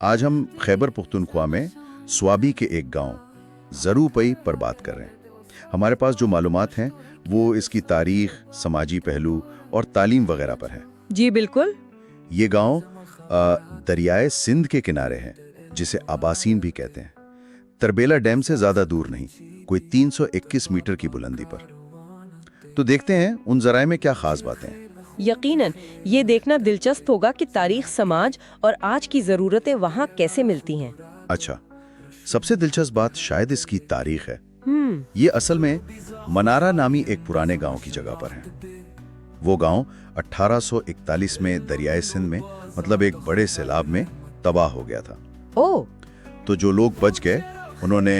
आज हम खैबर पुख्तनख्वा में स्वाबी के एक गांव ज़रूपई पर बात कर रहे हैं। हमारे पास जो मालूमात हैं वो इसकी तारीख, समाजी पहलू और तालीम वगैरह पर है। जी बिल्कुल। ये गांव दरियाए सिंध के किनारे है, जिसे आबासीन भी कहते हैं। तरबेला डैम से ज़्यादा दूर नहीं, कोई 321 मीटर की बुलंदी पर। तो देखते हैं उन ज़राए में क्या ख़ास बातें हैं। यकीनन ये देखना दिलचस्प होगा कि तारीख, समाज और आज की ज़रूरतें वहाँ कैसे मिलती हैं। अच्छा, सबसे दिलचस्प बात शायद इसकी तारीख है। ये असल में मनारा नामी एक पुराने गांव की जगह पर है। वो गांव 1841 में दरियाए सिंध में, मतलब एक बड़े सैलाब में तबाह हो गया था। ओह! तो जो लोग बच गए उन्होंने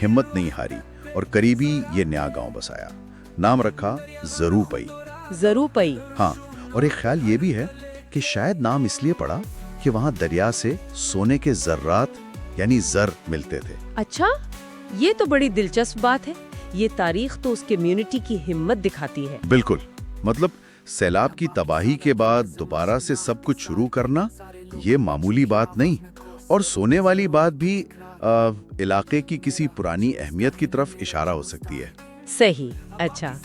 हिम्मत नहीं हारी और करीबी ये नया गांव बसाया। नाम रखा ज़रूपई। ज़रूपई। हाँ, और एक ख्याल ये भी है कि शायद नाम इसलिए पड़ा कि वहाँ दरिया से सोने के ज़र्रात यानी ज़र मिलते थे। अच्छा, ये तो बड़ी दिलचस्प बात है। ये तारीख तो उस कम्युनिटी की हिम्मत दिखाती है। बिल्कुल, मतलब सैलाब की तबाही के बाद दोबारा से सब कुछ शुरू करना ये मामूली बात नहीं, और सोने वाली बात भी इलाके की किसी पुरानी अहमियत की तरफ इशारा हो सकती है। सही। अच्छा,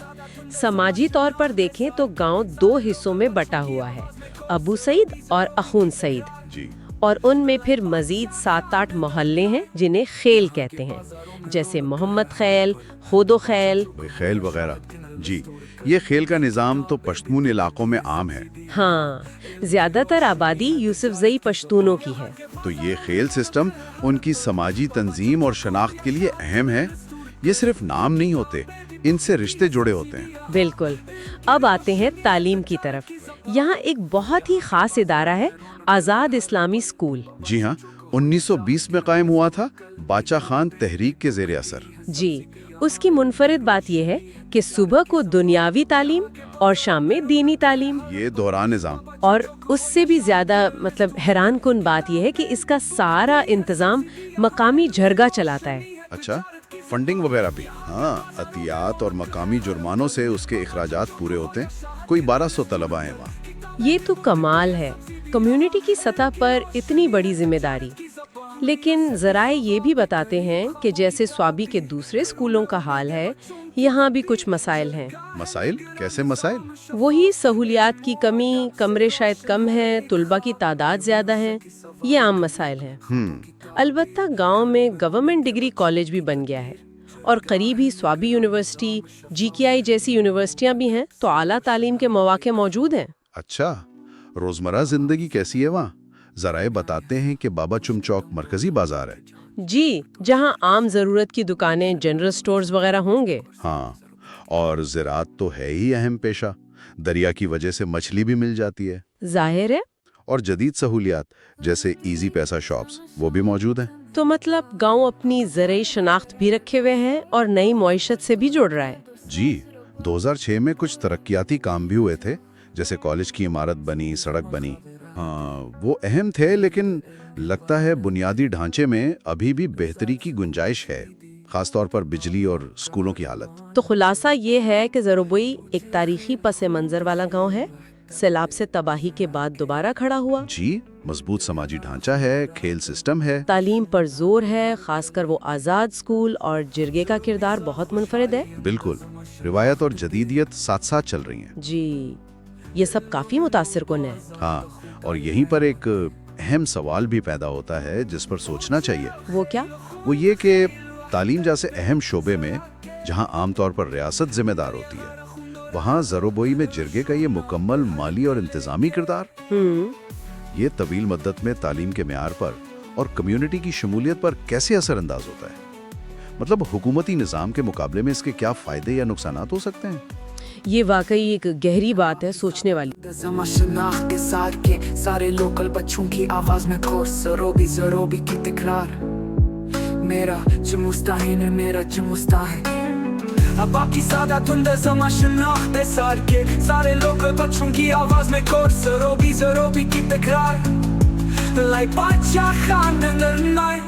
समाजी तौर पर देखें तो गांव दो हिस्सों में बटा हुआ है, अबू सईद और अखून सईद जी। और उनमें फिर मजीद 7-8 मोहल्ले हैं जिन्हें खेल कहते हैं, जैसे मोहम्मद खैल, खुदो खैल, खेल वगैरह। जी, ये खेल का निज़ाम तो पश्तून इलाकों में आम है। हाँ, ज्यादातर आबादी यूसुफजई पश्तूनों की है। तो ये खेल सिस्टम उनकी समाजी तंजीम और शनाख्त के लिए अहम है। ये सिर्फ नाम नहीं होते, इनसे रिश्ते जुड़े होते हैं। बिल्कुल। अब आते हैं तालीम की तरफ। यहाँ एक बहुत ही खास इदारा है, आज़ाद इस्लामी स्कूल। जी हाँ, 1920 में कायम हुआ था, बाचा खान तहरीक के ज़ेरे असर। जी, उसकी मुनफरिद बात यह है कि सुबह को दुनियावी तालीम और शाम में दीनी तालीम। ये दोहरा निज़ाम। और उससे भी ज्यादा हैरान कुन बात यह है कि इसका सारा इंतजाम मकामी झरगा चलाता है। अच्छा, फंडिंग वगैरह भी? हाँ, अतियात और मकामी जुर्मानों से उसके इखराजात पूरे होते हैं। कोई 1200 तलबा हैं वहाँ। ये तो कमाल है, कम्युनिटी की सतह पर इतनी बड़ी जिम्मेदारी। लेकिन जराए ये भी बताते हैं कि जैसे स्वाबी के दूसरे स्कूलों का हाल है, यहाँ भी कुछ मसाइल हैं। मसाइल? कैसे मसाइल? वही सहूलियात की कमी, कमरे शायद कम हैं, तुलबा की तादाद ज्यादा है, ये आम मसाइल हैं। अलबत्ता गांव में गवर्नमेंट डिग्री कॉलेज भी बन गया है और करीब ही स्वाबी यूनिवर्सिटी, GKI जैसी यूनिवर्सिटियां भी हैं, तो आला तालीम के मौके मौजूद हैं। अच्छा, रोजमर्रा जिंदगी कैसी है वहाँ? जराए बताते हैं कि बाबा चुम चौक मरकजी बाजार है। जी, जहाँ आम जरूरत की दुकानें, जनरल स्टोर्स वगैरह होंगे। हाँ, और ज़राअत तो है ही अहम पेशा। दरिया की वजह से मछली भी मिल जाती है। जाहिर है। और जदीद सहूलियात जैसे इजी पैसा शॉप्स वो भी मौजूद हैं। तो मतलब गांव अपनी ज़राई शनाख्त भी रखे हुए हैं और नई मईशत से भी जुड़ रहा है। जी, 2006 में कुछ तरक्याती काम भी हुए थे, जैसे कॉलेज की इमारत बनी, सड़क बनी। हाँ, वो अहम थे, लेकिन लगता है बुनियादी ढांचे में अभी भी बेहतरी की गुंजाइश है, खासतौर पर बिजली और स्कूलों की हालत। तो खुलासा ये है कि ज़रूपई एक तारीखी पस मंजर वाला गांव है, सैलाब से तबाही के बाद दोबारा खड़ा हुआ। जी, मजबूत समाजी ढांचा है, खेल सिस्टम है, तालीम पर जोर है, खासकर वो आज़ाद स्कूल, और जिरगे का किरदार बहुत मुनफरिद है। बिल्कुल, रिवायत और जदीदियत साथ साथ चल रही हैं। जी, ये सब काफी मुतासिर कुन है। हाँ, और यहीं पर एक अहम सवाल भी पैदा होता है जिस पर सोचना चाहिए। वो क्या? वो ये कि तालीम जैसे अहम शोबे में जहाँ आमतौर पर रियासत जिम्मेदार होती है, वहाँ ज़रूपई में जिरगे का ये मुकम्मल माली और इंतजामी किरदार, ये तवील मद्दत में तालीम के मेयार पर और कम्युनिटी की शमूलियत पर कैसे असरअंदाज होता है? मतलब हुकूमती निज़ाम के मुकाबले में इसके क्या फ़ायदे या नुकसानात हो सकते हैं? ये वाकई एक गहरी बात है, सोचने वाली। के साथ के सारे लोकल बच्चों की आवाज में ज़रूबी की तकरार, मेरा जमुस्ताहिन है, मेरा जमुस्ताहिन। अब बाकी सादा धुंधे के साथ के सारे लोकल बच्चों की आवाज में ज़रूबी की तकरार, like बादशाह खान in the night,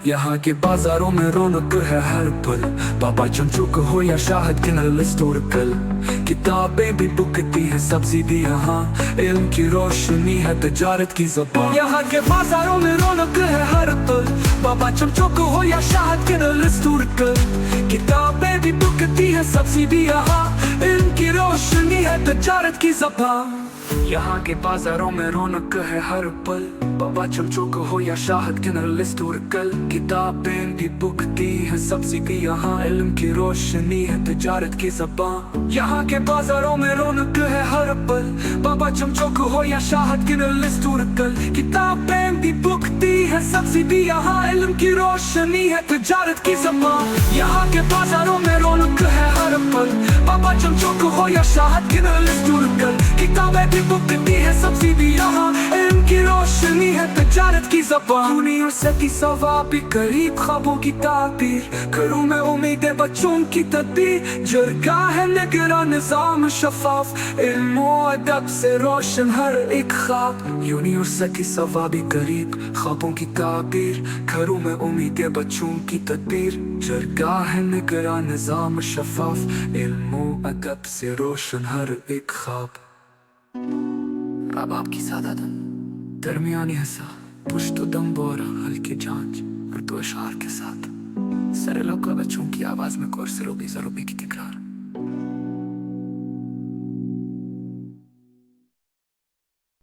यहाँ के बाजारों में रौनक है हर पल, बाबा चमचुक हो या शाहद किनल हिस्टोरिकल। किताबें भी बिकती है सब्जी भी यहाँ, इल्म की रोशनी है तजारत की ज़बान। यहाँ के बाजारों में रौनक है हर पल, बाबा चमचुक हो या शाहद किनल हिस्टोरिकल। किताबें भी बिकती है सब्जी भी यहाँ, इल्म की रोशनी है तजारत की ज़बान। यहाँ के बाजारों में रौनक है हर पल, बाबा चमचुक हो या शाहद किनल हिस्टोरिकल। किताबें भी बिकती है सब्जी भी यहाँ, इल्म की रोशनी है तजारत की ज़बान। यहाँ के बाजारों में रौनक है हर पल, बाबा चमचुक हो या शाहद किनल हिस्टोरिकल। किताबें भी बिकती है सब्जी भी यहाँ, इल्म की रोशनी है तजारत की ज़बान। यहाँ के बाजारों में रौनक है हर पल, बाबा चमचुक हो या शाहद किनल हिस्टोरिकल। किताबें भी बिकती है सब्जी भी यहाँ, इल्म की रोशनी है तजारत की ज़बान। यूनिवर्सिटी सवाबी करीब ख्वाबों की ताबीर, घरों में उम्मीदें बच्चों की तदबीर। जरगाह है निगरान निज़ाम शफाफ, इल्म व अदब से रोशन हर एक ख्वाब। यूनिवर्सिटी सवाबी करीब ख्वाबों की ताबीर, घरों में उम्मीदें बच्चों की तदबीर। जरगाह है निगरान निज़ाम शफाफ, इल्म व अदब से रोशन हर एक ख्वाब। बाप की सादातन दरमियानी हिस्सा, पुश्तो दम बोरा हल्की जांच और दो अशार के साथ। सरे लोग बच्चों की आवाज में कोर्स रोबी की तकरार।